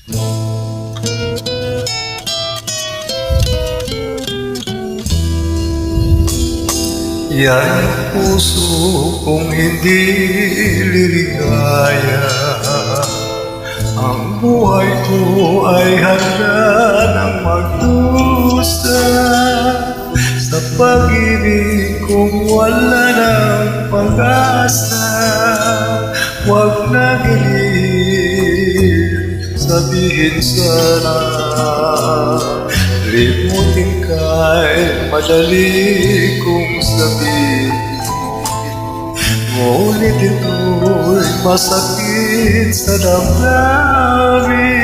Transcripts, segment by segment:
Yan ang puso kong hindi liligaya. Ang buhay ko ay handa ng magdusa sa pag-ibig kong wala ng pag-asa. Huwag na gilim, sabihin sana, limutin ka'y madali kong sabihin. Ngunit ito'y masakit sa damdamin.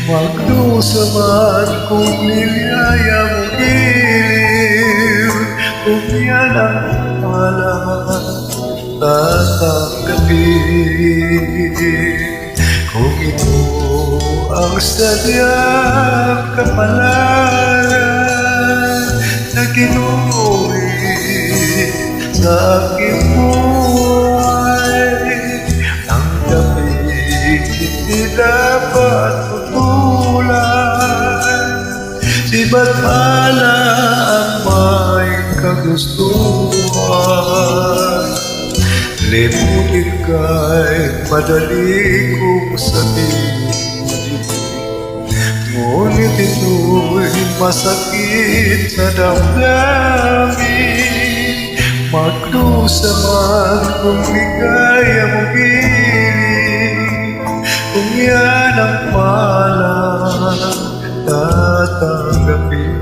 Magdusa man kung niyaya mo giliw, kung yan ang malaman tatanggapin. Kung ito ang sadyang kapalaran na ginuwi sa aking buhay, tanggapin, hindi dapat putulan. Si Bathala ang may kagustuhan, limutin ka'y madali kong sabihin. Ngunit ito'y masakit sa damdamin. Magdusa man kung ligaya mo giling, kung yan ang malang tatanggapin.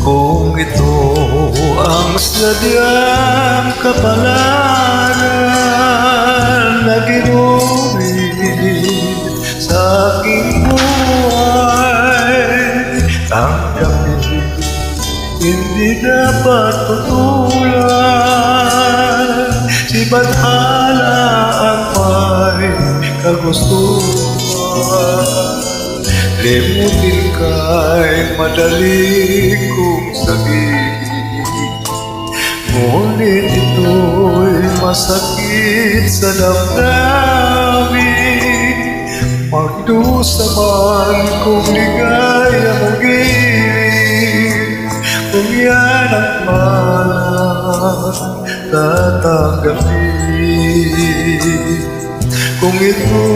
Kung ito ang sadyang kapalaran na ginuwi sa aking buhay, tanggapin, hindi dapat putulan. Si Bathala ang may kagustuhan, limutin ka'y madali kong sabihin. Ngunit ito'y masakit sa damdamin. Magdusa man kung ligaya mo giling, kung yan ang malang tatanggapin. Kung ito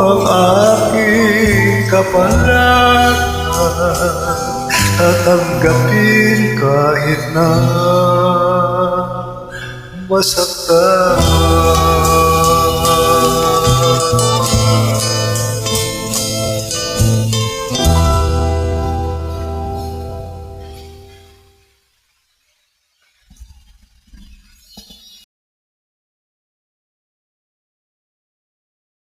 ang aking kapalaran, tatanggapin kahit na masaktan.